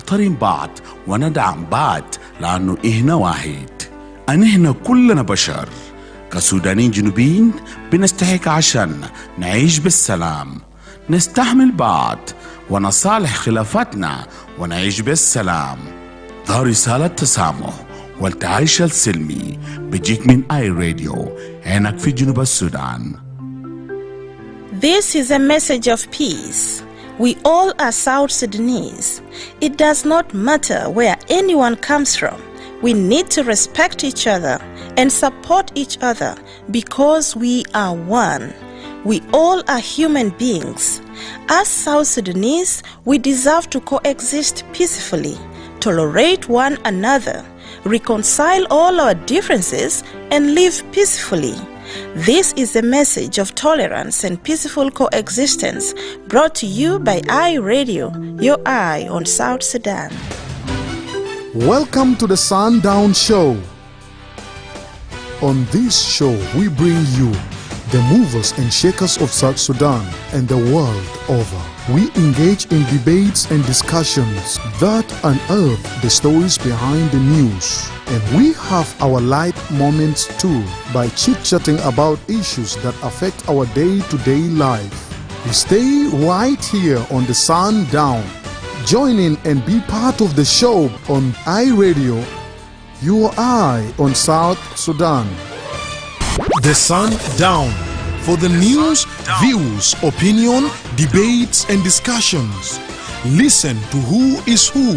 نحترم بعض وندعم بعض لأنه إحنا واحد. أن إحنا كلنا بشر كسودانيين جنوبيين بنستحق عشان نعيش بالسلام، نستحمل بعض ونصالح خلافاتنا ونعيش بالسلام. ده رسالة تسامح والتعايش السلمي بيجيك من آي راديو هناك في جنوب السودان. This is a message of peace. We all are South Sudanese. It does not matter where anyone comes from. We need to respect each other and support each other because we are one. We all are human beings. As South Sudanese, we deserve to coexist peacefully, tolerate one another, reconcile all our differences, and live peacefully. This is a message of tolerance and peaceful coexistence brought to you by iRadio, your eye on South Sudan. Welcome to the Sundown Show. On this show, we bring you the movers and shakers of South Sudan and the world over. We engage in debates and discussions that unearth the stories behind the news. And we have our light moments too by chit-chatting about issues that affect our day-to-day life. Stay right here on the Sundown. Join in and be part of the show on iRadio, your eye on South Sudan. The Sundown, for the news, views, opinion, debates and discussions. Listen to who is who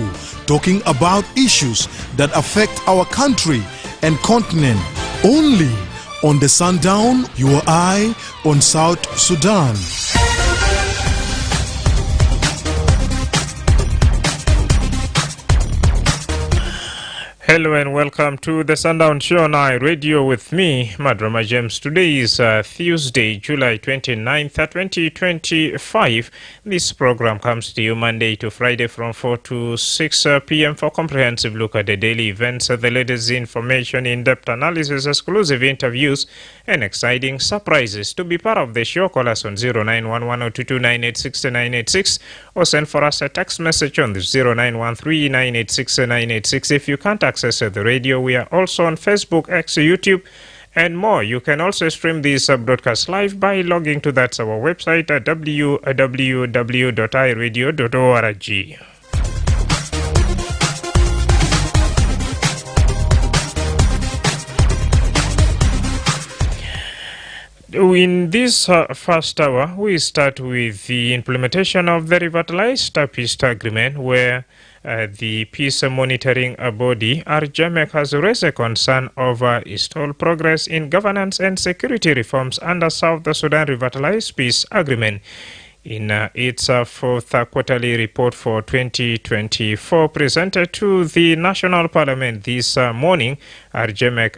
talking about issues that affect our country and continent. Only on the Sundown, your eye on South Sudan. Hello and welcome to the Sundown Show on iRadio with me, Madrama James. Today is Tuesday, July 29th, 2025. This program comes to you Monday to Friday from 4 to 6 p.m. for comprehensive look at the daily events, the latest information, in-depth analysis, exclusive interviews, and exciting surprises. To be part of the show, call us on 0911-229-86986 or send for us a text message on the 0913-986-986. If you can't access the radio, we are also on Facebook, X, YouTube, and more. You can also stream this broadcast live by logging to our website at www.iradio.org. In this first hour, we start with the implementation of the revitalized peace agreement, where the peace monitoring body, RJMEC, has raised a concern over stalled progress in governance and security reforms under South Sudan revitalized peace agreement. In its fourth quarterly report for 2024 presented to the National Parliament this morning, RJMEC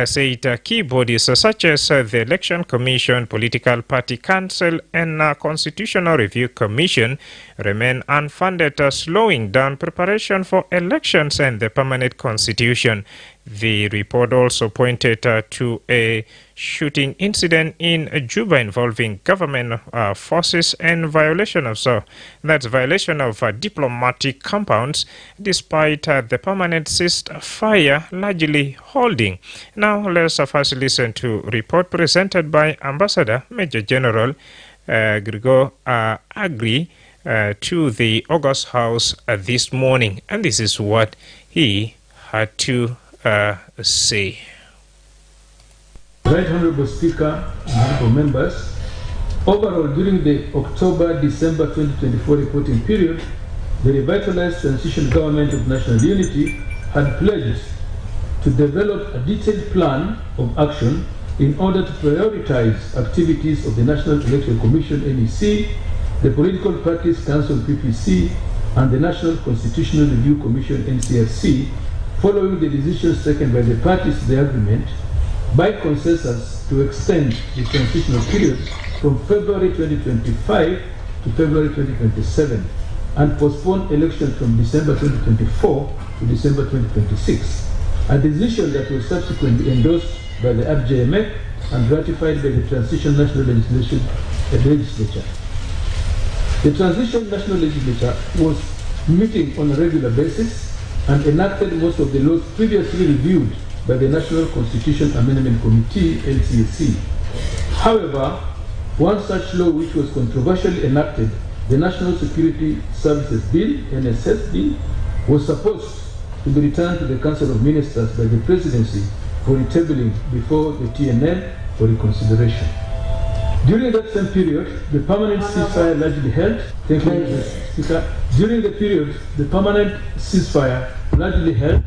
said key bodies such as the Election Commission, Political Party Council, and Constitutional Review Commission remain unfunded, slowing down preparation for elections and the permanent constitution. The report also pointed to a shooting incident in Juba involving government forces and violation of diplomatic compounds, despite the permanent ceasefire largely holding. Now let's first listen to a report presented by Ambassador Major General Grigor Agri to the August House this morning, and this is what he had to say. Right Honorable Speaker, honorable members, overall during the October-December 2024 reporting period, the revitalized transition government of national unity had pledged to develop a detailed plan of action in order to prioritize activities of the National Electoral Commission NEC, the Political Parties Council PPC, and the National Constitutional Review Commission NCRC, following the decisions taken by the parties to the agreement by consensus to extend the transitional period from February 2025 to February 2027 and postpone elections from December 2024 to December 2026, a decision that was subsequently endorsed by the RJMEC and ratified by the Transition National Legislature. The Transition National Legislature was meeting on a regular basis, and enacted most of the laws previously reviewed by the National Constitution Amendment Committee, NCAC. However, one such law which was controversially enacted, the National Security Services Bill, NSS, was supposed to be returned to the Council of Ministers by the Presidency for retabling before the TNL for reconsideration. During that same period, the permanent ceasefire largely held. Thank you, Mr. Speaker. During the period, the permanent ceasefire largely held.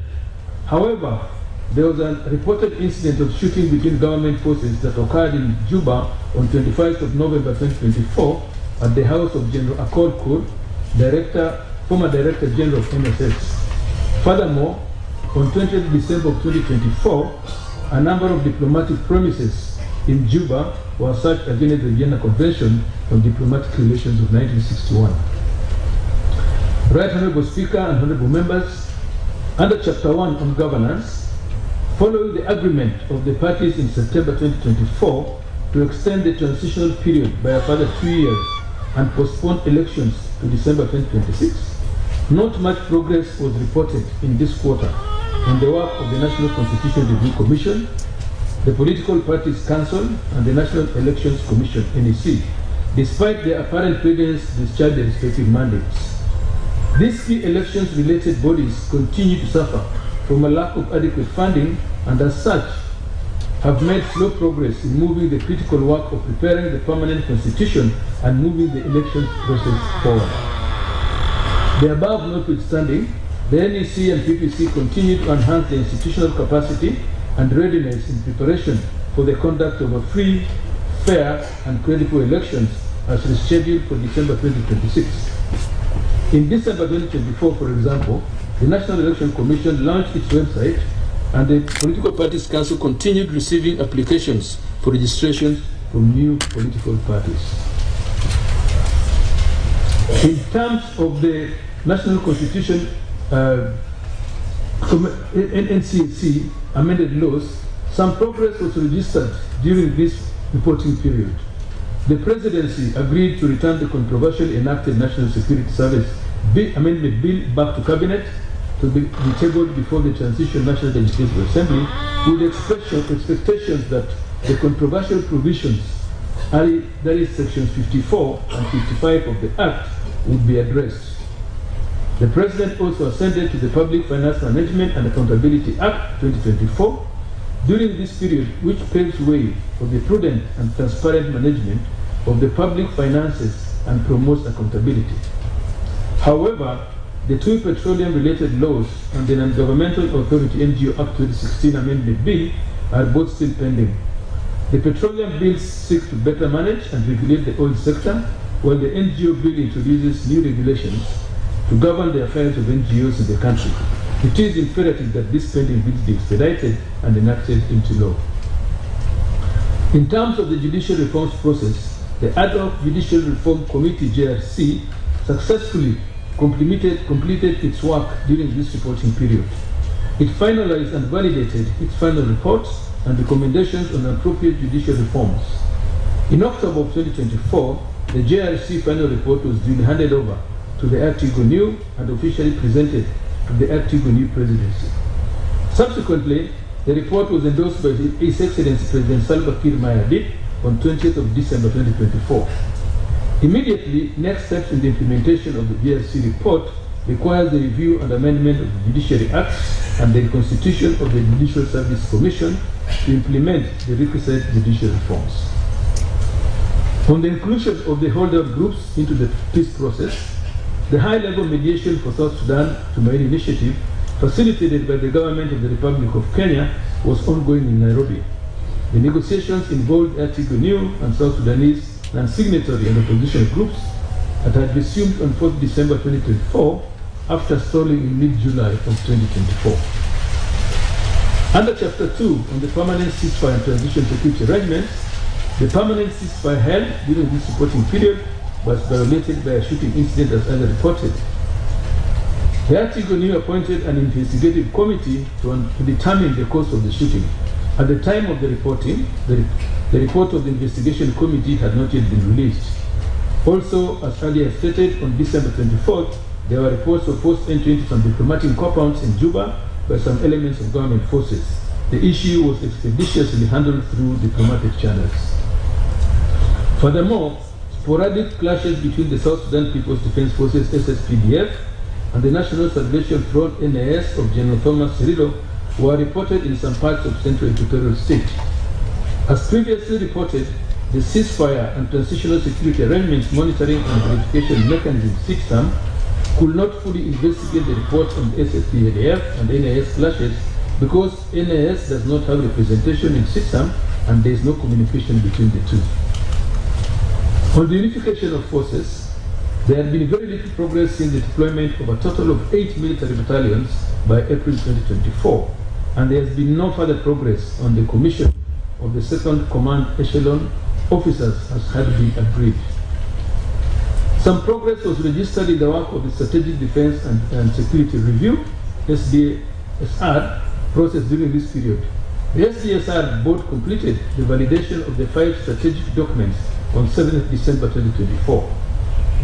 However, there was a reported incident of shooting between government forces that occurred in Juba on 25th of November 2024 at the house of General Accord Kur, former Director General of MSS. Furthermore, on 20th December of 2024, a number of diplomatic premises in Juba were searched against the Vienna Convention on Diplomatic Relations of 1961. Right Honorable Speaker and Honorable Members, under Chapter 1 on Governance, following the agreement of the parties in September 2024 to extend the transitional period by a further 2 years and postpone elections to December 2026, not much progress was reported in this quarter on the work of the National Constitution Review Commission, the Political Parties Council, and the National Elections Commission, NEC, despite their apparent failures to discharge their respective mandates. These key elections-related bodies continue to suffer from a lack of adequate funding, and as such, have made slow progress in moving the critical work of preparing the permanent constitution and moving the elections process forward. The above notwithstanding, the NEC and PPC continue to enhance the institutional capacity and readiness in preparation for the conduct of a free, fair, and credible elections as rescheduled for December 2026. In December 2024, for example, the National Election Commission launched its website, and the Political Parties Council continued receiving applications for registration from new political parties. In terms of the National Constitution NCAC amended laws, some progress was registered during this reporting period. The Presidency agreed to return the controversially enacted National Security Service Amendment Bill back to Cabinet to be tabled before the Transition National Legislative Assembly, with expectations that the controversial provisions, that is sections 54 and 55 of the Act, would be addressed. The President also assented to the Public Finance Management and Accountability Act 2024 during this period, which paves way for the prudent and transparent management of the public finances and promotes accountability. However, the two petroleum-related laws and the Non-Governmental Authority NGO Act 2016 Amendment Bill are both still pending. The petroleum bills seek to better manage and regulate the oil sector, while the NGO bill introduces new regulations to govern the affairs of NGOs in the country. It is imperative that these pending bills be expedited and enacted into law. In terms of the judicial reforms process, the Ad hoc Judicial Reform Committee, JRC, successfully completed its work during this reporting period. It finalized and validated its final reports and recommendations on appropriate judicial reforms. In October of 2024, the JRC final report was duly handed over to the Artigo New and officially presented to the Artigo New Presidency. Subsequently, the report was endorsed by His Excellency President Salva Kiir Mayardit on 20th of December 2024. Immediately, next steps in the implementation of the JRC report requires the review and amendment of the Judiciary Act and the constitution of the Judicial Service Commission to implement the requisite judicial reforms. On the inclusion of the holdout groups into the peace process, the high-level mediation for South Sudan Tumaini initiative, facilitated by the government of the Republic of Kenya, was ongoing in Nairobi. The negotiations involved Artigo New and South Sudanese non-signatory and opposition groups that had resumed on 4th December 2024 after stalling in mid-July of 2024. Under Chapter 2 on the permanent ceasefire and transition security arrangements, the permanent ceasefire held during this reporting period was violated by a shooting incident as earlier reported. The Artigo New appointed an investigative committee to determine the cause of the shooting. At the time of the reporting, the report of the investigation committee had not yet been released. Also, as earlier stated, on December 24th, there were reports of forced entry into some diplomatic compounds in Juba by some elements of government forces. The issue was expeditiously handled through diplomatic channels. Furthermore, sporadic clashes between the South Sudan People's Defense Forces SSPDF and the National Salvation Front NAS of General Thomas Cirillo were reported in some parts of Central Equatorial State. As previously reported, the ceasefire and transitional security arrangements monitoring and verification mechanism (SICSAM) could not fully investigate the reports on the SSPDF and NAS clashes because NAS does not have representation in SICSAM and there is no communication between the two. On the unification of forces, there had been very little progress in the deployment of a total of 8 military battalions by April 2024, and there has been no further progress on the commission of the second command echelon officers as had been agreed. Some progress was registered in the work of the Strategic Defense and Security Review (SDSR) process during this period. The SDSR board completed the validation of the 5 strategic documents on 7th December 2024.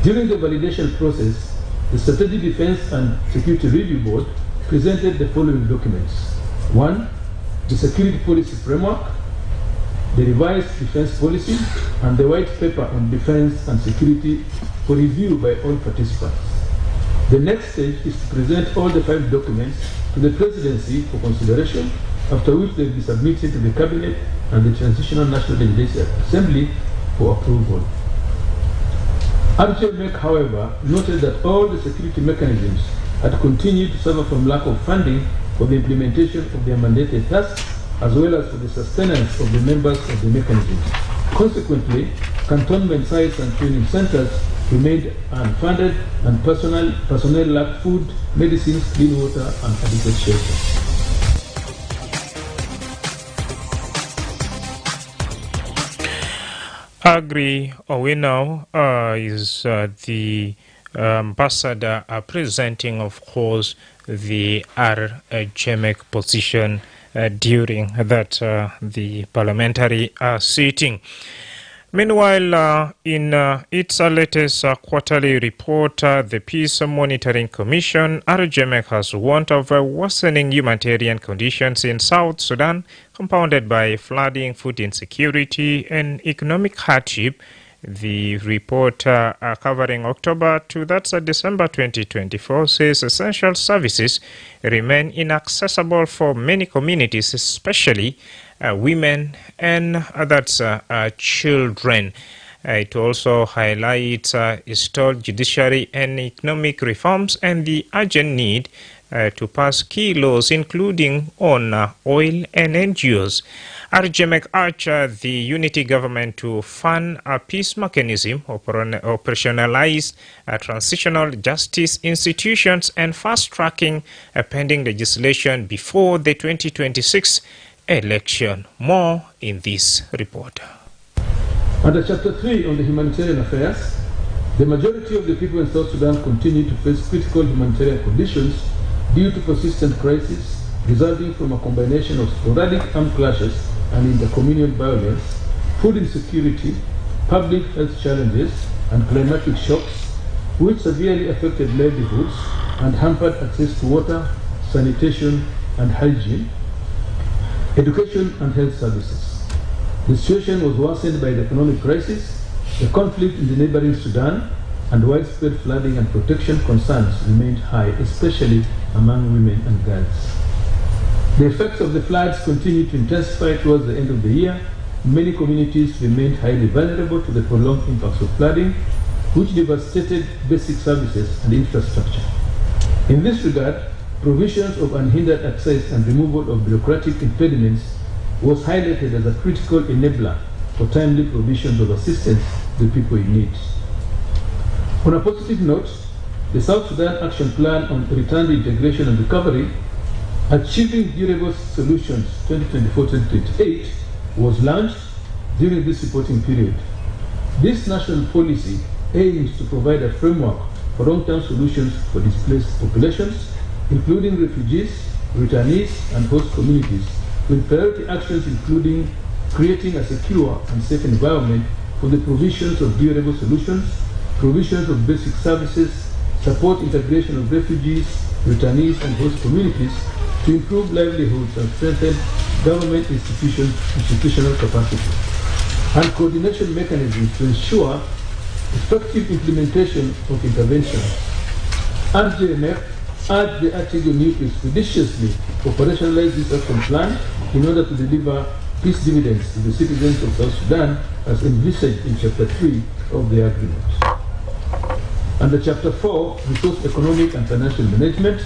During the validation process, the Strategic Defense and Security Review Board presented the following documents. 1. The Security Policy Framework, the Revised Defense Policy, and the White Paper on Defense and Security for review by all participants. The next stage is to present all the 5 documents to the Presidency for consideration, after which they will be submitted to the Cabinet and the Transitional National Legislative Assembly for approval. RJMEC, however, noted that all the security mechanisms had continued to suffer from lack of funding for the implementation of their mandated tasks, as well as for the sustenance of the members of the mechanisms. Consequently, cantonment sites and training centers remained unfunded, and personnel lacked food, medicines, clean water, and adequate shelter. Agri Owino is the ambassador presenting, of course, the RJMEC position during that the parliamentary sitting. Meanwhile, in its latest quarterly report, the Peace Monitoring Commission, RJMEC, has warned of worsening humanitarian conditions in South Sudan, compounded by flooding, food insecurity, and economic hardship. The report covering October to December 2024 says essential services remain inaccessible for many communities, especially women and children. It also highlights stalled judiciary and economic reforms and the urgent need to pass key laws, including on oil and NGOs. RJMEC urged the unity government to fund a peace mechanism, operationalize transitional justice institutions, and fast-tracking pending legislation before the 2026 election. More in this report. Under Chapter 3 on the humanitarian affairs, the majority of the people in South Sudan continue to face critical humanitarian conditions due to persistent crises resulting from a combination of sporadic armed clashes and intercommunal violence, food insecurity, public health challenges, and climatic shocks, which severely affected livelihoods and hampered access to water, sanitation and hygiene, education and health services. The situation was worsened by the economic crisis, the conflict in the neighboring Sudan, and widespread flooding and protection concerns remained high, especially among women and girls. The effects of the floods continued to intensify towards the end of the year. Many communities remained highly vulnerable to the prolonged impacts of flooding, which devastated basic services and infrastructure. In this regard, provisions of unhindered access and removal of bureaucratic impediments was highlighted as a critical enabler for timely provisions of assistance to people in need. On a positive note, the South Sudan Action Plan on Return, Integration and Recovery, Achieving Durable Solutions 2024-2028, was launched during this reporting period. This national policy aims to provide a framework for long-term solutions for displaced populations, including refugees, returnees, and host communities, with priority actions including creating a secure and safe environment for the provisions of durable solutions, provisions of basic services, support integration of refugees, returnees, and host communities to improve livelihoods and strengthen government institutional capacity, and coordination mechanisms to ensure effective implementation of interventions. RJMF urged the Artigo New to expeditiously operationalize this action plan in order to deliver peace dividends to the citizens of South Sudan as envisaged in Chapter 3 of the agreement. Under Chapter 4, Resource Economic and Financial Management,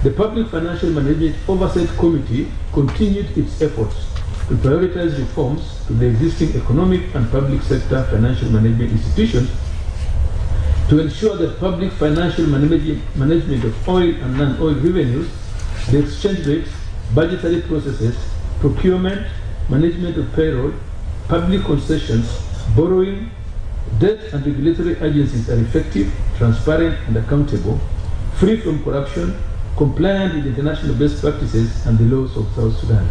the Public Financial Management Oversight Committee continued its efforts to prioritize reforms to the existing economic and public sector financial management institutions to ensure that public financial management of oil and non-oil revenues, the exchange rates, budgetary processes, procurement, management of payroll, public concessions, borrowing, debt and regulatory agencies are effective, transparent and accountable, free from corruption, compliant with international best practices and the laws of South Sudan.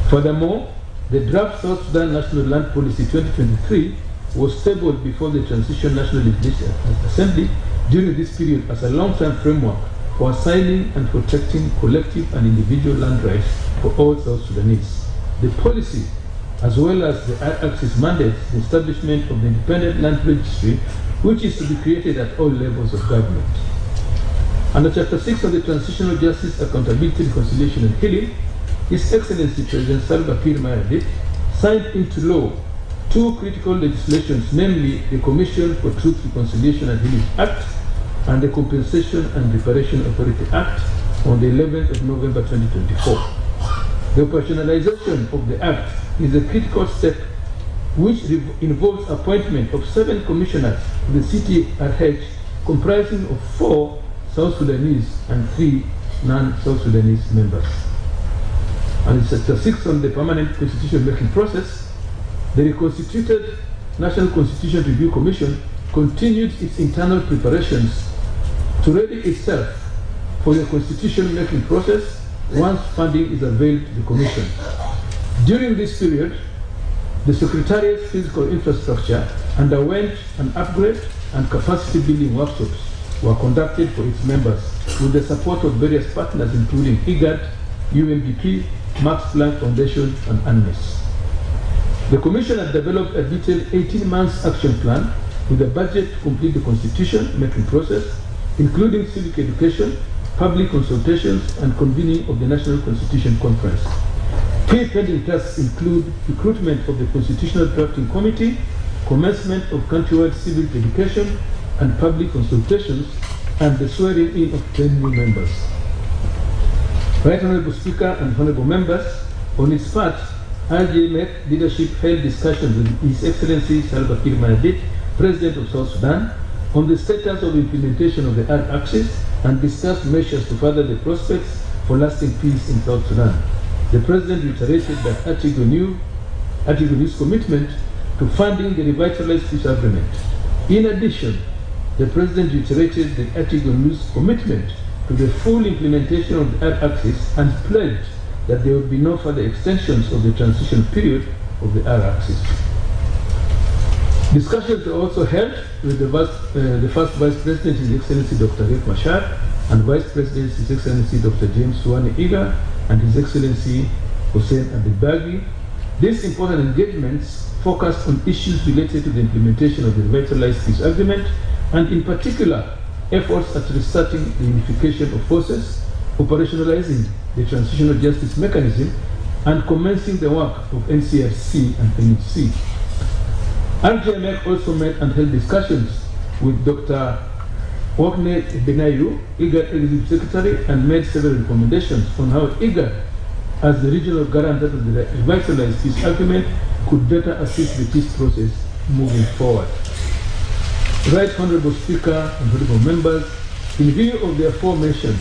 Furthermore, the draft South Sudan National Land Policy 2023 was tabled before the Transition National Legislative Assembly during this period as a long-term framework for assigning and protecting collective and individual land rights for all South Sudanese. The policy, as well as the axis, mandates the establishment of the Independent Land Registry, which is to be created at all levels of government. Under Chapter 6 of the Transitional Justice, Accountability, Reconciliation and Healing, His Excellency President Salva Kiir Mayardit signed into law two critical legislations, namely the Commission for Truth, Reconciliation and Healing Act and the Compensation and Reparation Authority Act on the 11th of November 2024. The operationalization of the Act is a critical step which involves appointment of 7 commissioners to the CTRH comprising of 4 South Sudanese and 3 non-South Sudanese members. And in Chapter 6 on the permanent constitution making process, the reconstituted National Constitution Review Commission continued its internal preparations to ready itself for the constitution making process once funding is availed to the Commission. During this period, the Secretariat's physical infrastructure underwent an upgrade and capacity building workshops were conducted for its members with the support of various partners including IGAD, UNDP, Max Planck Foundation, and UNMISS. The Commission had developed a detailed 18-month action plan with a budget to complete the constitution making process, including civic education, public consultations, and convening of the National Constitution Conference. Key pending tasks include recruitment of the Constitutional Drafting Committee, commencement of countrywide civic education and public consultations, and the swearing in of 10 new members. Right Honorable Speaker and Honorable Members, on its part, RJMF leadership held discussions with His Excellency Salva Kiir Mayardit, President of South Sudan, on the status of implementation of the R-Axis and discussed measures to further the prospects for lasting peace in South Sudan. The President reiterated that Artigo New's commitment to funding the revitalized peace agreement. In addition, the President reiterated the Artigo New's commitment to the full implementation of the R-Axis and pledged that there would be no further extensions of the transition period of the R-Axis. Discussions were also held with the first Vice President, His Excellency Dr. Riek Machar, and Vice President, His Excellency Dr. James Suwane Iga, and His Excellency Hussein Abdelbagi. These important engagements focused on issues related to the implementation of the revitalized peace agreement, and in particular, efforts at restarting the unification of forces, operationalizing the transitional justice mechanism, and commencing the work of NCRC and NHC. RJMF also met and held discussions with Dr. Wakne Benayu, IGAD Executive Secretary, and made several recommendations on how IGAD, as the regional guarantor of the revitalized peace agreement, could better assist the peace process moving forward. Right Honorable Speaker and Honorable Members, in view of the aforementioned,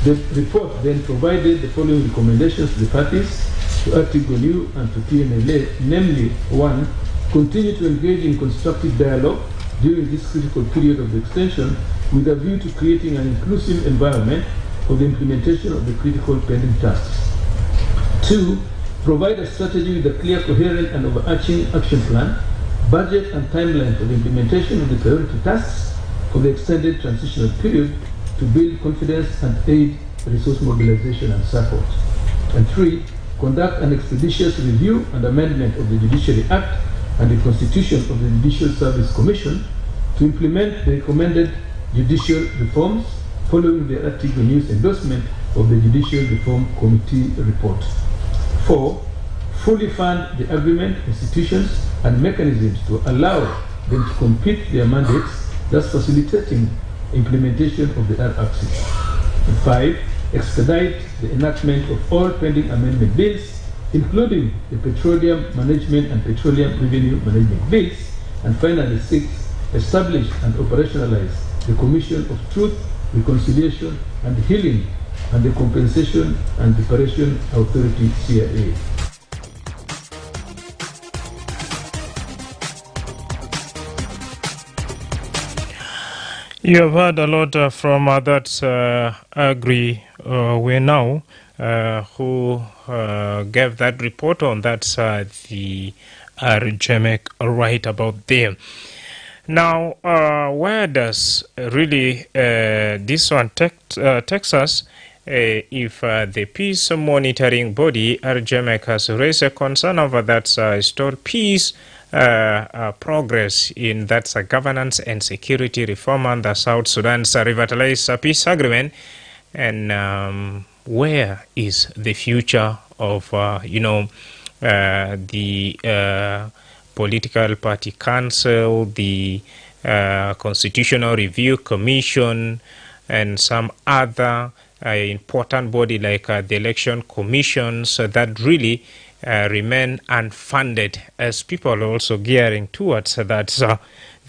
the report then provided the following recommendations to the parties, to Artigo New and to PNLA, namely, 1. Continue to engage in constructive dialogue during this critical period of the extension with a view to creating an inclusive environment for the implementation of the critical pending tasks. 2. Provide a strategy with a clear, coherent, and overarching action plan, budget, and timeline for the implementation of the priority tasks, for the extended transitional period to build confidence and aid resource mobilization and support. And 3, conduct an expeditious review and amendment of the Judiciary Act and the Constitution of the Judicial Service Commission to implement the recommended judicial reforms following the Article News endorsement of the Judicial Reform Committee report. 4, fully fund the agreement, institutions, and mechanisms to allow them to complete their mandates, thus facilitating implementation of the RRC. And 5, expedite the enactment of all pending amendment bills, including the Petroleum Management and Petroleum Revenue Management bills. And finally, 6, establish and operationalize the Commission of Truth, Reconciliation, and Healing and the Compensation and Reparation Authority, CIA. You have heard a lot from that Agri we now who gave that report on that the RJMEC right about there. Now, where does really this one takes us? If the peace monitoring body RJMEC has raised a concern over that stalled peace progress in that governance and security reform under South Sudan's revitalized peace agreement, and where is the future of the political party council, the constitutional review commission, and some other important body like the election commissions that really remain unfunded, as people are also gearing towards that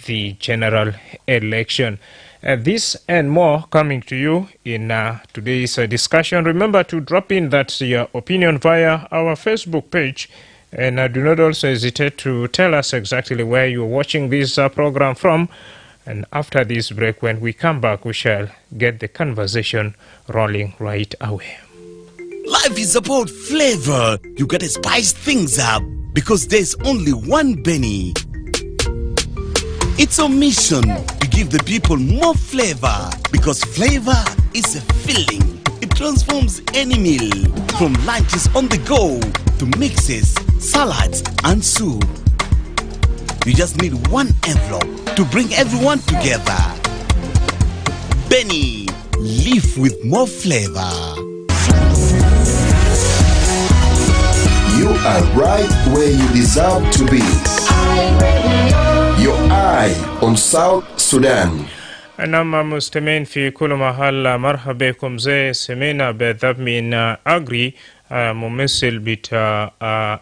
the general election. This and more coming to you in today's discussion. Remember to drop in that your opinion via our Facebook page, and do not also hesitate to tell us exactly where you're watching this program from. And after this break, when we come back, we shall get the conversation rolling right away. Life is about flavor. You gotta spice things up because there's only one Benny. It's a mission to give the people more flavor because flavor is a feeling. It transforms any meal from lunches on the go to mixes, salads, and soup. You just need one envelope to bring everyone together. Benny, live with more flavor. You are right where you deserve to be. Your eye on South Sudan. نعم مستمعين في كل محل، مرحبا بكم. زي سمينا بذب من أجري ممثل بتاع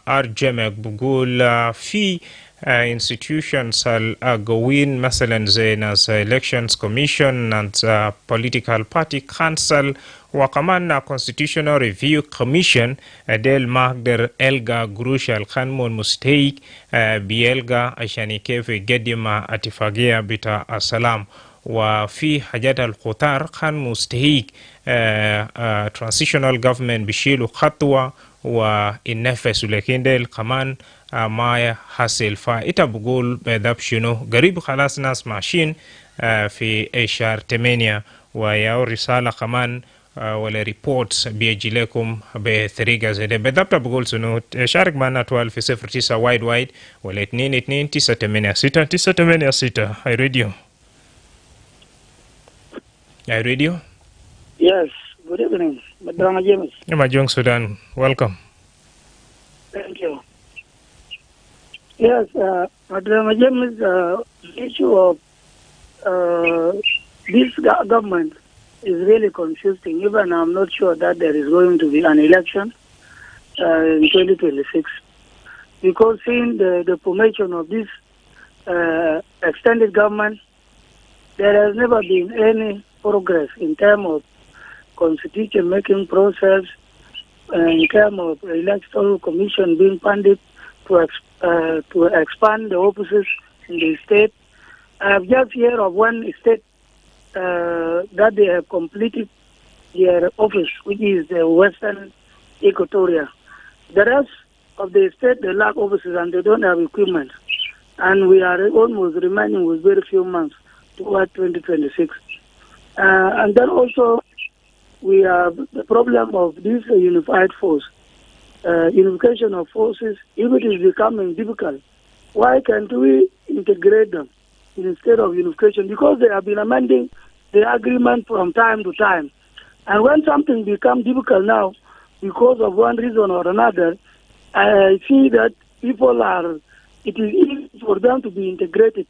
RJMEC بقول في institutions القوين مثلا زي ناس elections commission and political party council وكمان constitutional review commission ديل مقدر ألقى قروش القانون مستيق بيلقى عشان كيف يقدم اتفاقية بتاع السلام. وفي حاجات الخطار كان مستهيك transitional government بيشيلوا خطوة وينفسوا، لكن ديل كمان ما حصل. فإنت بقول بذب شنو قريب خلاص ناس ماشيين في شهر 8 وياو رسالة كمان ولا ريبورتس بيجي لكم بطريقة زي ده. بذبت بقول شنو شارك معنا 12 في 09 وايد وايد ولا 22 986 986. هاي راديو. Hi, radio? Yes, good evening. Madrama James. Majong Sudan, welcome. Thank you. Yes, Madrama James, the issue of this government is really confusing. Even I'm not sure that there is going to be an election in 2026. Because seeing the formation of this extended government, there has never been any progress in terms of constitution making process, in terms of electoral commission being funded to expand the offices in the state. I have just heard of one state that they have completed their office, which is the Western Equatoria. The rest of the state, they lack offices and they don't have equipment. And we are almost remaining with very few months toward 2026. And then also we have the problem of this unified force. Unification of forces, if it is becoming difficult, why can't we integrate them instead of unification? Because they have been amending the agreement from time to time. And when something becomes difficult now, because of one reason or another, I see that it is easy for them to be integrated.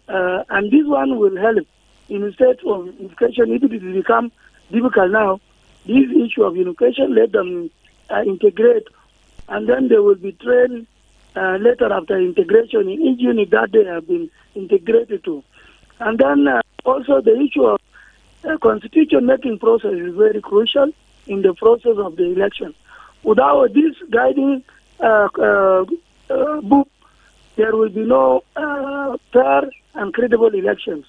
And this one will help. Instead of unification, if it become difficult now, this issue of unification, let them integrate, and then they will be trained later after integration in each unit that they have been integrated to. And then also the issue of constitution making process is very crucial in the process of the election. Without this guiding book, there will be no fair and credible elections.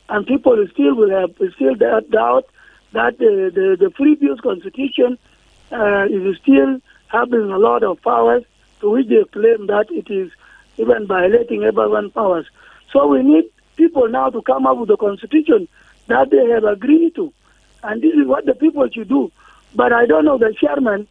And people still will have doubt that the previous constitution is still having a lot of powers, to which they claim that it is even violating everyone's powers. So we need people now to come up with a constitution that they have agreed to. And this is what the people should do. But I don't know, the chairman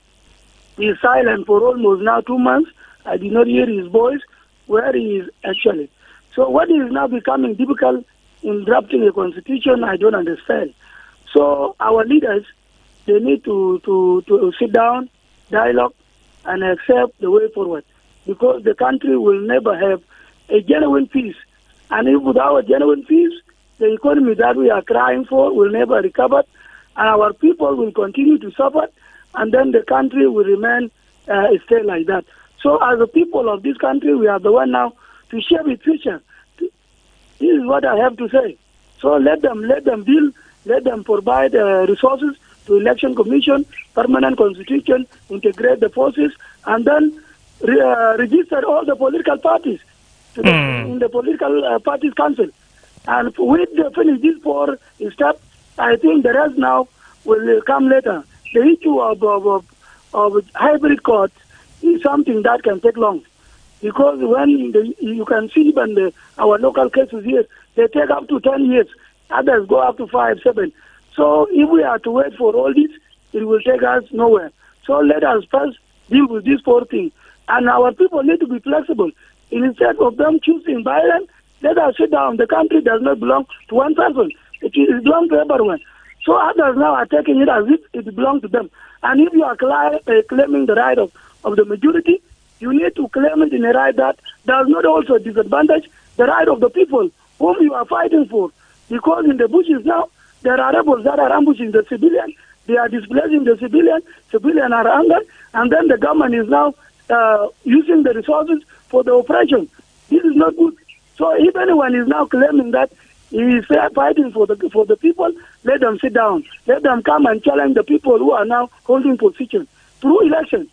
is silent for almost now 2 months. I did not hear his voice, where he is actually. So what is now becoming difficult in drafting a constitution, I don't understand. So our leaders, they need to sit down, dialogue, and accept the way forward. Because the country will never have a genuine peace. And if without a genuine peace, the economy that we are crying for will never recover, and our people will continue to suffer, and then the country will remain stay like that. So as the people of this country, we are the one now to shape its future. This is what I have to say. So let them build, let them provide resources to election commission, permanent constitution, integrate the forces, and then register all the political parties in the political parties council. And with the finish this 4 steps, I think the rest now will come later. The issue of hybrid courts is something that can take long. Because when you can see even our local cases here, they take up to 10 years. Others go up to 5, 7. So if we are to wait for all this, it will take us nowhere. So let us first deal with these 4 things. And our people need to be flexible. Instead of them choosing violence, let us sit down. The country does not belong to one person. It belongs to everyone. So others now are taking it as if it belongs to them. And if you are claiming the right of the majority, you need to claim it in a right that does not also disadvantage the right of the people whom you are fighting for. Because in the bushes now, there are rebels that are ambushing the civilian. They are displacing the civilian. Civilians are angry. And then the government is now using the resources for the oppression. This is not good. So if anyone is now claiming that he is fighting for the people, let them sit down. Let them come and challenge the people who are now holding position through election.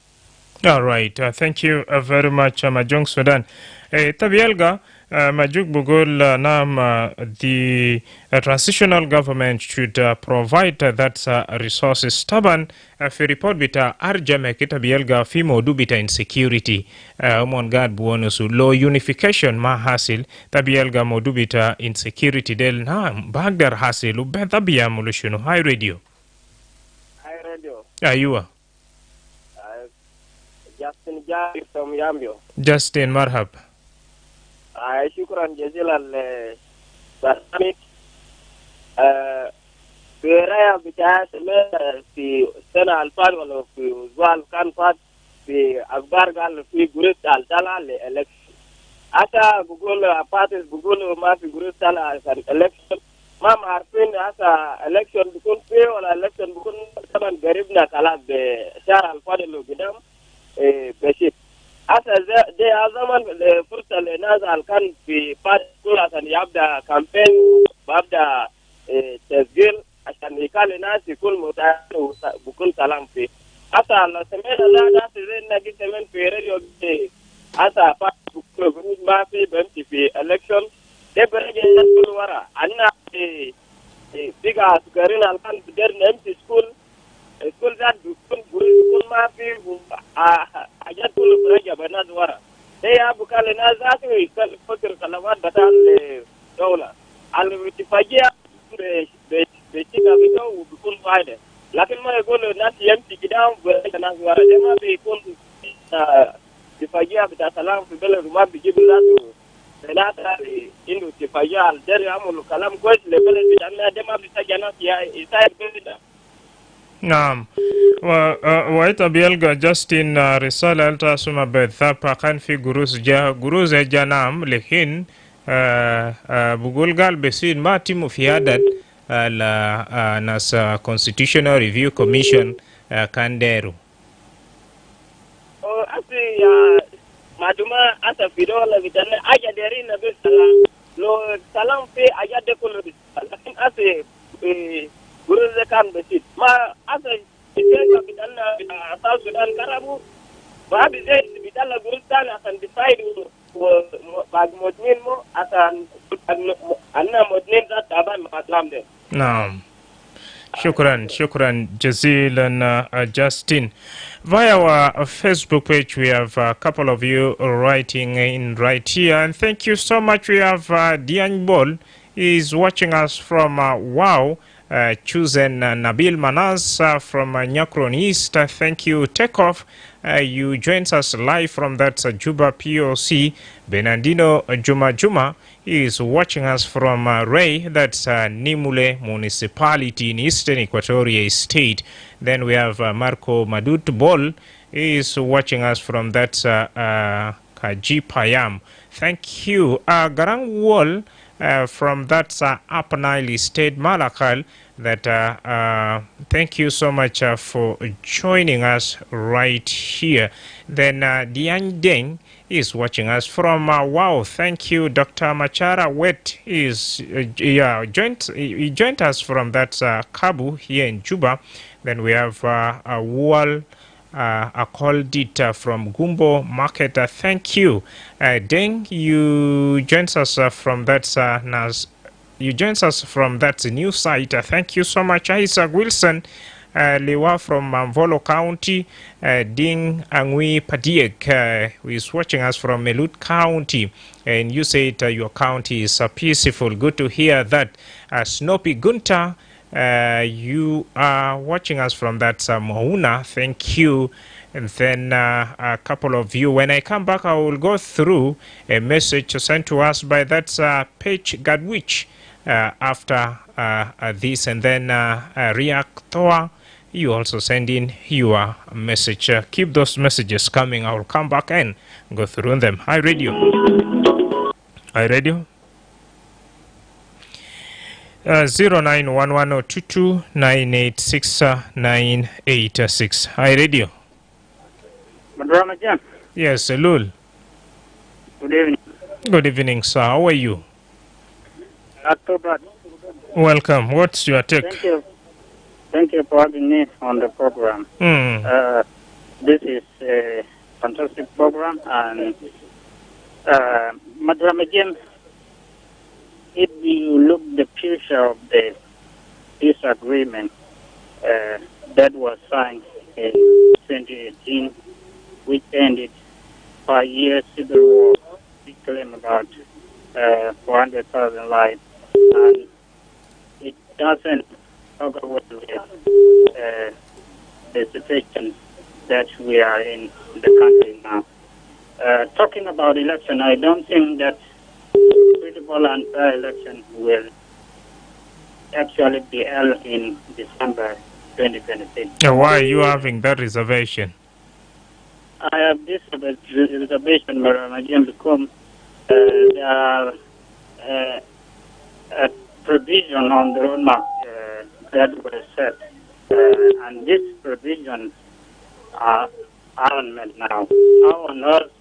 All right. Thank you very much, Majong Sudan. Tabielga, Majuk Bugul, the transitional government should provide that resources. Taban, if you report bita arjame kitabielga fimo dubita insecurity, umongad buonusu low unification ma hasil, tabielga modubita insecurity del na bagdar hasil, ubetabiya mulushunu. Hi radio. Hi radio. Ayua. Justin Jari from Yambio. Justin, marhab. Shukran jazilan barnamij. في رأي بتاعت في السنة الفات ولا في أسبوع كان فات في أخبار قال في جروب طلع لإلكشن. حتى بقول بارتيز بقول ما في جروب طلع عشان إلكشن. ما عارفين حتى إلكشن بيكون فيه ولا إلكشن بيكون طبعا قريبنا خلاص بشهر الفات اللي قدام بشيء. حتى ده زمان فرصة للناس اللي كان في بارتيز عشان يبدأ كامبين ويبدأ تسجيل عشان يكون الناس يكون متعاون وبكون سلام فيه. حتى لو سمعنا ناس زي نجي سمعنا في راديو حتى بكون ما في بمشي في election ده برجع يدخل ورا. أنا بيجا سكرين الكان بدر نمشي سكول ذات بكون ما في حاجات كله برجع بناس ورا. ده يا بكال الناس ذاته يفكر كلمات بتاع الدولة. alivyotifajia beshika video bikun faida lakini ma yaqulu nasi yamti kidam bwana nasi wara jamaa bikun tifajia bita salam fi bele ruma bijibu natu senata indu tifajia aldari amul kalam kwes le bele bidana jamaa bitaja nasi ya isa bida. نعم ويتبيلغ جاستين رسالة التاسمة بثابة كان في جروز جانام لكن بقول قال بسين ما تم في عدد ناس Constitutional Review Commission كان ديرو أسي يا Madrama asa fidola vitana aja derina bisala lo salam fi aja de kullu bisala lakin ase guruze kan besit ma asa iteka vitana South Sudan karabu ba bi zai vitala gurustana asan decide bag modnin mo asan anna modnin za taban matlam de. نعم Shukran jazilan Justin. Via our Facebook page, we have a couple of you writing in right here. And thank you so much. We have Dian Bol is watching us from Wow. Chosen Nabil Manaz from Nyakron East. Thank you. Takeoff. You joins us live from that Juba POC. Benandino Juma is watching us from Ray, that's Nimule Municipality in Eastern Equatoria State. Then we have Marco Madut Bol is watching us from that Kaji Payam. Thank you. Garang Wall from that Upper Nile State Malakal. That thank you so much for joining us right here. Then Dian Deng is watching us from Wow. Thank you. Dr. Machara Wet is joined us from that Kabu here in Juba. Then we have a Wall called it from Gumbo Market. Thank you. Deng, you joined us from that Nas. You joined us from that new site. Thank you so much. Isaac Wilson Lewa from Mvolo County. Ding Angwi Padiek who is watching us from Melut County. And you said your county is peaceful. Good to hear that. Snoopy Gunter, you are watching us from that Mohuna. Thank you. And then a couple of you. When I come back, I will go through a message sent to us by that page Gadwich. After this, and then Reactor, you also send in your message. Keep those messages coming. I will come back and go through them. Hi radio. 0911022986 Hi radio. Madrama Jan. Yes, Lul. Good evening. Good evening, sir. How are you? October. Welcome. What's your take? Thank you for having me on the program. This is a fantastic program, and Madrama James, if you look the future of the peace agreement that was signed in 2018, which ended 5 years civil war, we claim about 400,000 lives, and it doesn't talk about the situation that we are in the country now. Talking about election, I don't think that credible and fair election will actually be held in December 2026. Why are you having that reservation? I have this reservation, Madam, because there are a provision on the roadmap that was set, and these provisions aren't met now. How on earth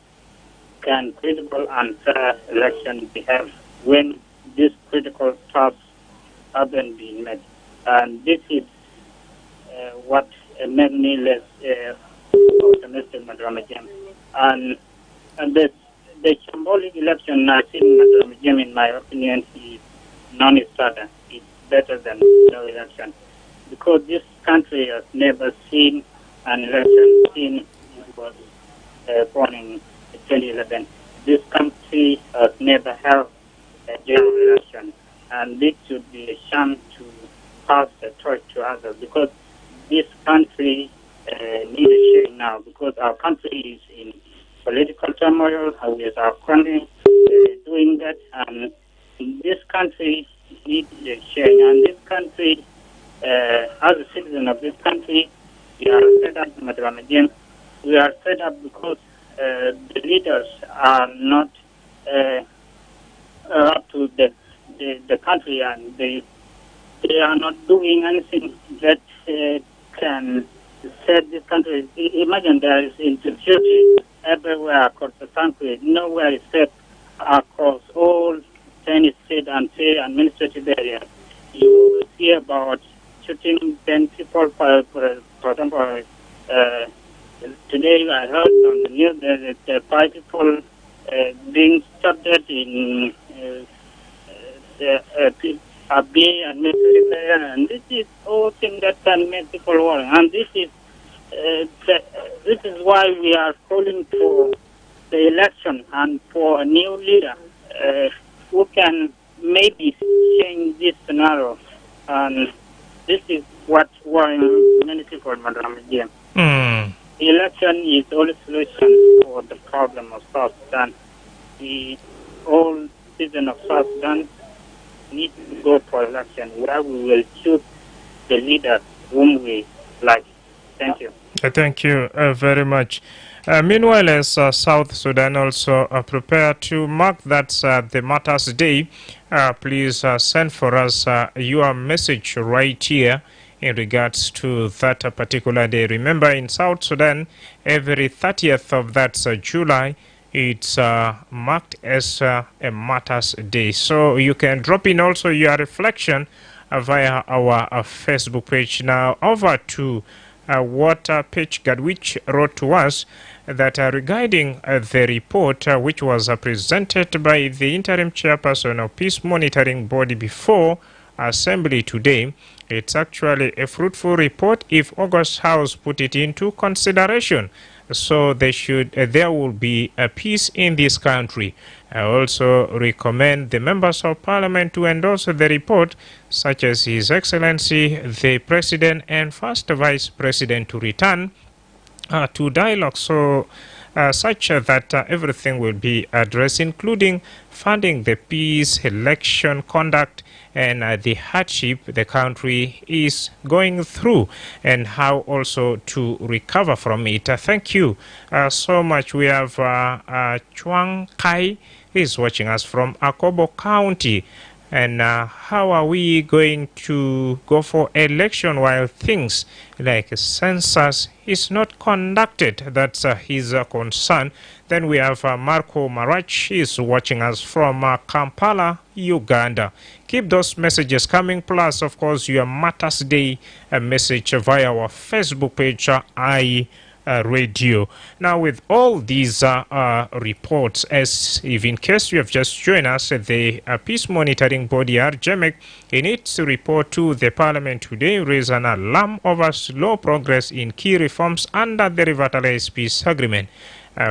can credible and fair election be held when these critical tasks haven't been met? And this is what made me less optimistic, Madrama James. And the symbolic election I see Madrama James, in my opinion, is non-starter. It's better than no election, because this country has never seen an election since it was born in 2011. This country has never held a general election and this should be a chance to pass the torch to others, because this country needs a change now, because our country is in political turmoil, with our country doing that, and this country needs a change. And this country, as a citizen of this country, we are fed up, Madrama again. We are fed up because the leaders are not up to the country, and they are not doing anything that can set this country. Imagine there is insecurity everywhere across the country. Nowhere is safe across all 10 states and 3 administrative areas. You will hear about shooting 10 people, for example. Today I heard on the news that 5 people being shot dead in a big administrative area, and this is all things that can make people worry. And this is why we are calling for the election and for a new leader who can maybe change this scenario. And this is what's worrying many people, Madam Jim. The election is the only solution for the problem of South Sudan. All citizens of South Sudan need to go for election where we will choose the leader whom we like. Thank you. Thank you very much. Meanwhile, as South Sudan also prepare to mark that the Matters Day, please send for us your message right here in regards to that particular day. Remember, in South Sudan, every 30th of that July, it's marked as a Matters Day. So you can drop in also your reflection via our Facebook page. Now, over to what Page Gadwich wrote to us that regarding the report which was presented by the interim chairperson of Peace Monitoring Body before Assembly today. It's actually a fruitful report if August House put it into consideration. So there will be a peace in this country. I also recommend the members of parliament to endorse the report, such as His Excellency the President and First Vice President, to return to dialogue, so such that everything will be addressed, including funding the peace, election conduct, and the hardship the country is going through, and how also to recover from it. Thank you so much. We have Chuang Kai, who is watching us from Akobo County. And how are we going to go for election while things like census is not conducted? That's his concern. Then we have Marco Marach, is watching us from Kampala, Uganda. Keep those messages coming, plus, of course, your Matters Day message via our Facebook page, Radio. Now, with all these reports, as if in case you have just joined us, the Peace Monitoring Body, RJMEC, in its report to the Parliament today, raised an alarm over slow progress in key reforms under the revitalized peace agreement.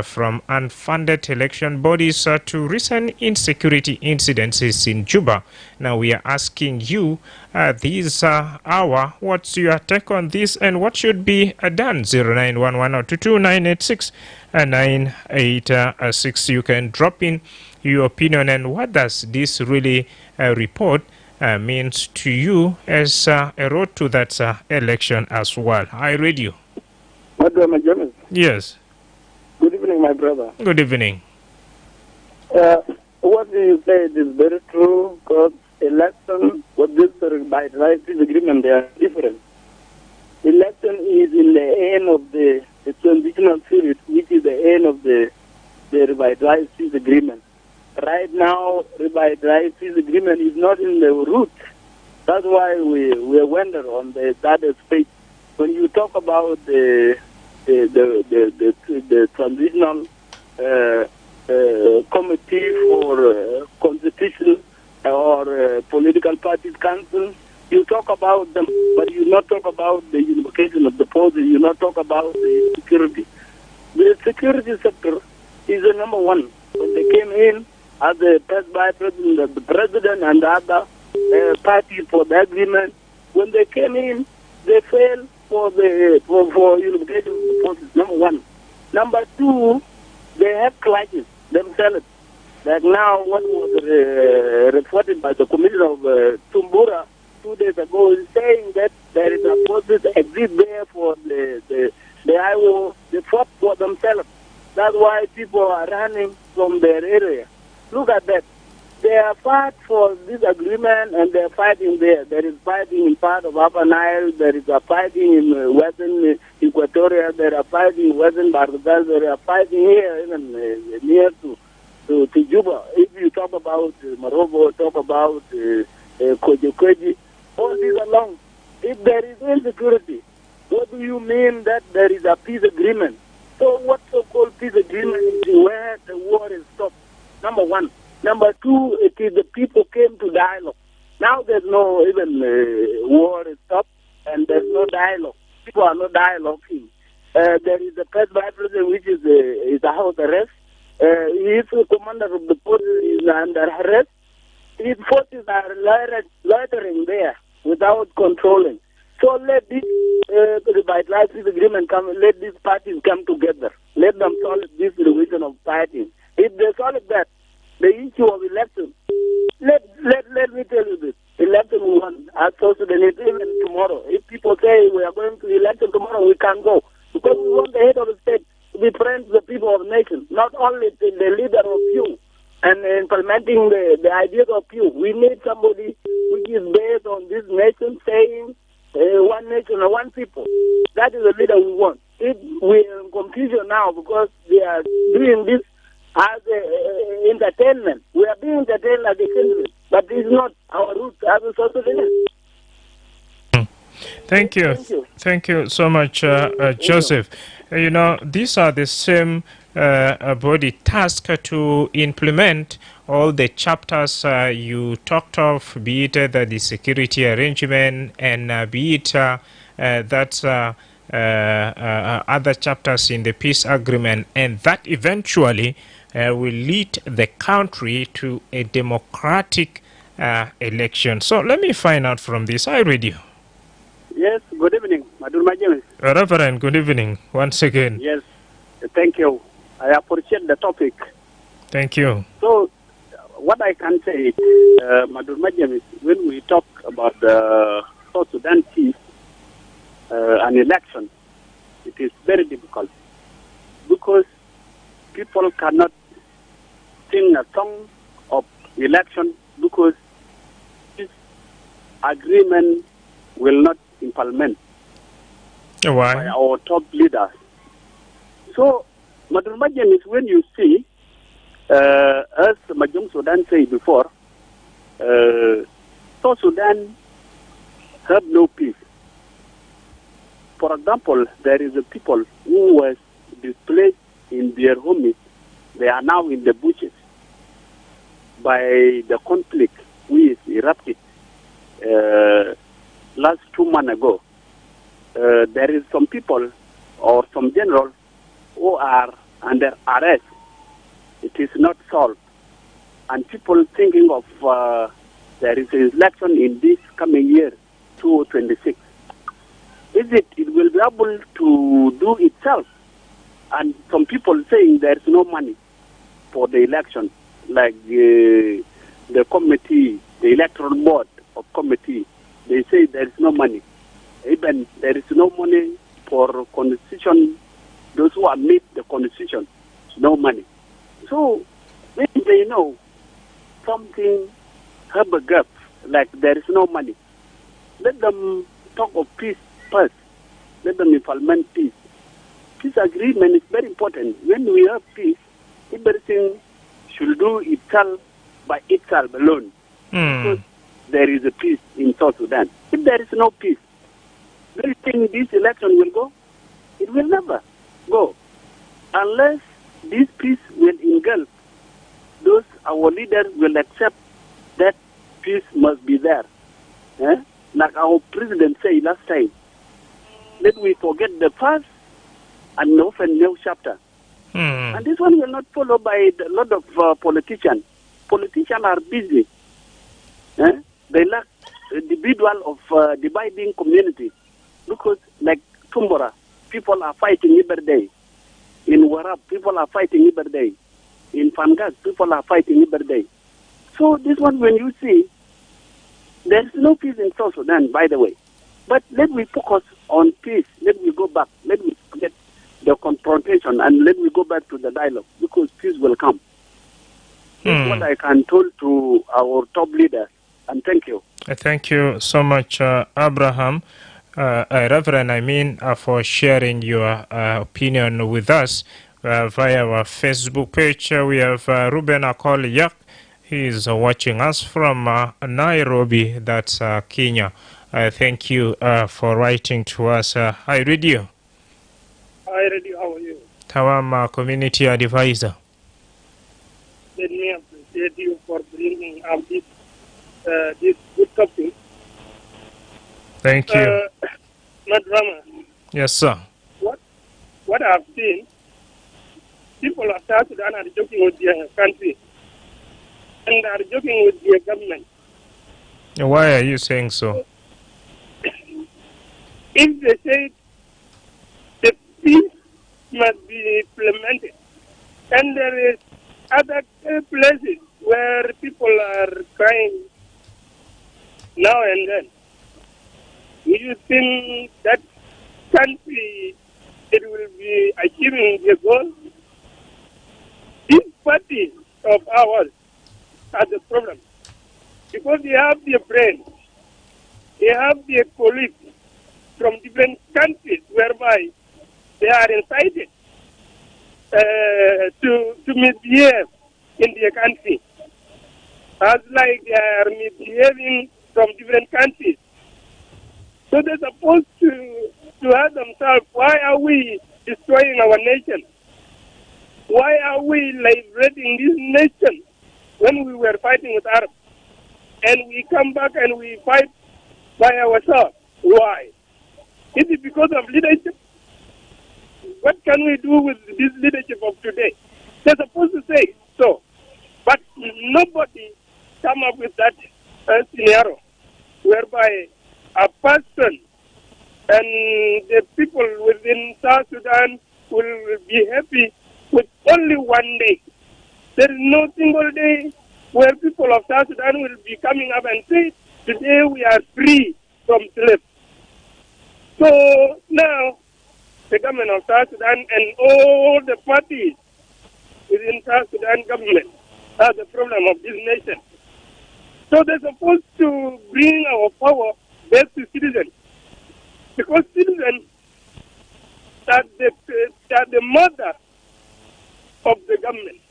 From unfunded election bodies to recent insecurity incidences in Juba. Now we are asking you this hour, what's your take on this and what should be done? 0911-22986 and 986. You can drop in your opinion and what does this really report means to you as a road to that election as well. I read you. Madrama. Yes. Good evening, my brother. Good evening. What you said is very true, because election, what this revitalized agreement, they are different. Election is in the end of the transitional period, which is the end of the revitalized peace agreement. Right now, revitalized peace agreement is not in the root. That's why we wonder on that space. When you talk about the transitional committee for constitution or political parties council, you talk about them, but you not talk about the unification of the policy. You not talk about the security. The security sector is the number one. When they came in as the first vice president, the president and the other parties for the agreement. When they came in, they failed for unification of the forces, number one. Number two, they have clashes themselves. Like now, what was reported by the Commissioner of Tumbura 2 days ago is saying that there is a process exist there for the IO, they fought for themselves. That's why people are running from their area. Look at that. They are fight for this agreement and they are fighting there. There is fighting in part of Upper Nile. There is a fighting in western Equatoria. There are fighting in western Barbados. There are fighting here, even near to Juba. If you talk about Morocco, talk about Koji, all these along. If there is insecurity, what do you mean that there is a peace agreement? So what so-called peace agreement is where the war is stopped? Number one. Number two, it is the people came to dialogue. Now there's no even war is stopped and there's no dialogue. People are not dialoguing. There is the first vice president which is a house arrest. He is the commander of the forces is under arrest. His forces are loitering there without controlling. So let this revitalized peace agreement come. Let these parties come together. Let them solve this revision of fighting. If they solve that, the issue of election, let me tell you this. Election we want as South Sudanese even tomorrow. If people say we are going to election tomorrow, we can't go. Because we want the head of the state to be friends with the people of the nation, not only the leader of you and implementing the ideas of you. We need somebody which is based on this nation saying one nation and one people. That is the leader we want. If we are in confusion now because they are doing this as entertainment, we are being entertained like a children, but this is not our root as a South Sudanese. Thank you so much, Joseph. You know, these are the same body task to implement all the chapters you talked of, be it the security arrangement and be it that other chapters in the peace agreement, and that eventually will lead the country to a democratic election. So let me find out from this. I read you. Yes, good evening, Madrama James. Reverend, good evening once again. Yes, thank you. I appreciate the topic. Thank you. So, what I can say, Madrama James, when we talk about the South Sudan peace, an election, it is very difficult because people cannot sing a song of election because this agreement will not implement by our top leaders. So, Madrama James, when you see, as Majung Sudan said before, South Sudan have no peace. For example, there is a people who was displaced in their homes. They are now in the bushes by the conflict which erupted last 2 months ago. There is some people or some generals who are under arrest. It is not solved. And people thinking of there is an election in this coming year, 2026. Is it will be able to do itself? And some people saying there is no money for the election, like the committee, the electoral board of committee, they say there is no money. Even there is no money for constitution, those who have made the constitution, no money. So when they know something have a gap, like there is no money, let them talk of peace first. Let them implement peace. Peace agreement is very important. When we have peace, everything should do itself by itself alone. Because there is a peace in South Sudan. If there is no peace, do you think this election will go? It will never go. Unless this peace will engulf, those our leaders will accept that peace must be there. Like our president said last time, let we forget the past and open new chapter. And this one will not follow by a lot of politicians. Politicians are busy They lack individual of dividing community. Because like Tumbura, people are fighting every day. In Warab, people are fighting every day. In Fangas, people are fighting every day. So this one, when you see, there is no peace in South Sudan, by the way. But let me focus on peace. Let me go back. Let me forget the confrontation and let me go back to the dialogue because peace will come. This is what I can tell to our top leaders. And thank you. Thank you so much, Abraham. Reverend, for sharing your opinion with us via our Facebook page. We have Ruben Akol Yak. He is watching us from Nairobi, that's Kenya. Thank you for writing to us. Hi, Radio. Hi, Radio. How are you? Tawama Community Advisor. Let me appreciate you for bringing up this good topic. Thank you. Madrama. Yes, sir. What I've seen, people of South Sudan are joking with their country and are joking with their government. Why are you saying so? If they say the peace must be implemented, and there is other places where people are crying now and then, do you think that country it will be achieving the goal? These parties of ours are the problem because they have their brain, they have their colleagues from different countries whereby they are incited to misbehave in their country, as like they are misbehaving from different countries. So they're supposed to ask themselves, why are we destroying our nation? Why are we liberating this nation when we were fighting with Arabs? And we come back and we fight by ourselves. Why? Is it because of leadership? What can we do with this leadership of today? They're supposed to say so. But nobody come up with that scenario whereby a person and the people within South Sudan will be happy with only one day. There is no single day where people of South Sudan will be coming up and say, today we are free from slaves. So now, the government of South Sudan and all the parties within South Sudan government are the problem of this nation. So they're supposed to bring our power back to citizens. Because citizens are the mother of the government.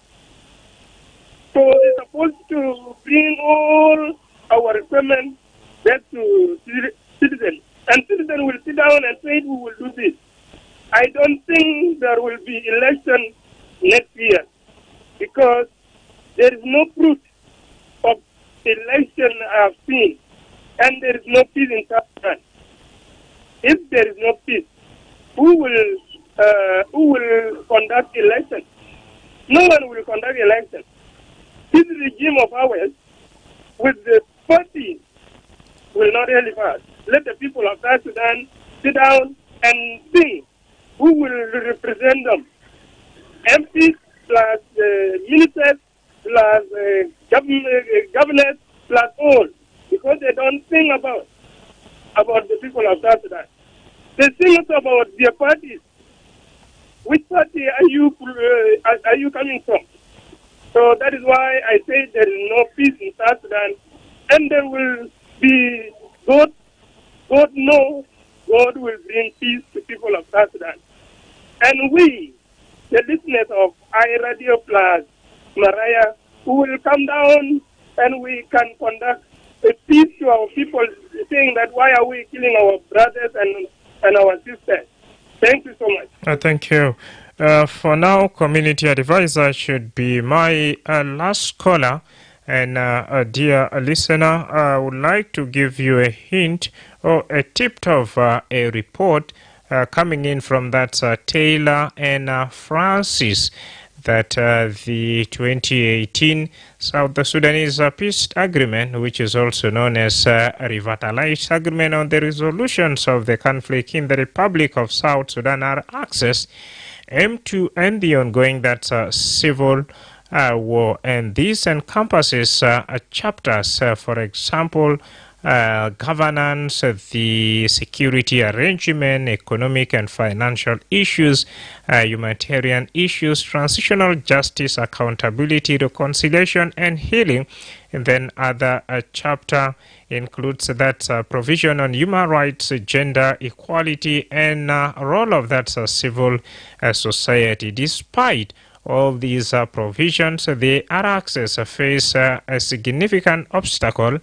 So they're supposed to bring all our equipment back to citizens. And citizens will sit down and say, we will do this. I don't think there will be election next year because there is no proof of election I have seen, and there is no peace in South Sudan. If there is no peace, who will conduct election? No one will conduct election. This regime of ours, with the party, will not help us. Let the people of South Sudan sit down and think who will represent them. MPs plus ministers plus governors plus all, because they don't think about the people of South Sudan. They think about their parties. Which party are you coming from? So that is why I say there is no peace in South Sudan, and there will be God knows God will bring peace to people of South Sudan. And we, the listeners of iRadio Plus, Mariah, who will come down and we can conduct a peace to our people, saying that why are we killing our brothers and our sisters. Thank you so much. Thank you. For now, community advisor should be my last caller. And dear listener, I would like to give you a hint or a tip of a report coming in from that Taylor and Francis. that the 2018 South Sudanese Peace Agreement, which is also known as a revitalized agreement on the resolutions of the conflict in the Republic of South Sudan, are accessed, aim to end the ongoing civil war. And this encompasses chapters, for example, governance, the security arrangement, economic and financial issues, humanitarian issues, transitional justice, accountability, reconciliation, and healing. And then other chapter includes that provision on human rights, gender equality, and role of that civil society. Despite all these provisions, the access face a significant obstacle,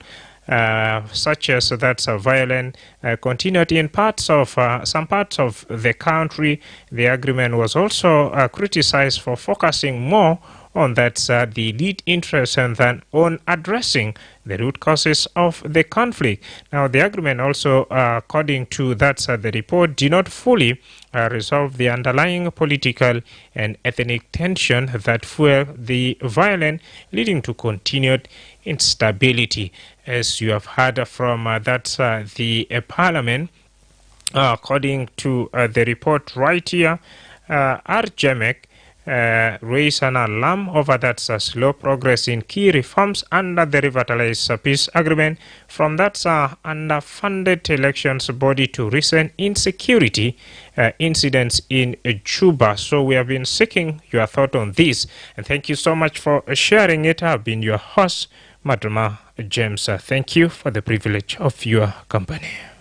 such as that violent continuity in parts of some parts of the country. The agreement was also criticized for focusing more on that the lead interest and than on addressing the root causes of the conflict. Now, the agreement also, according to that the report, did not fully resolve the underlying political and ethnic tension that fuel the violence, leading to continued instability. As you have heard from the parliament, according to the report right here, RJMEC raised an alarm over that slow progress in key reforms under the revitalized peace agreement, from that underfunded elections body to recent insecurity incidents in Juba. So we have been seeking your thought on this, and thank you so much for sharing it. I've been your host, Madrama James. Thank you for the privilege of your company.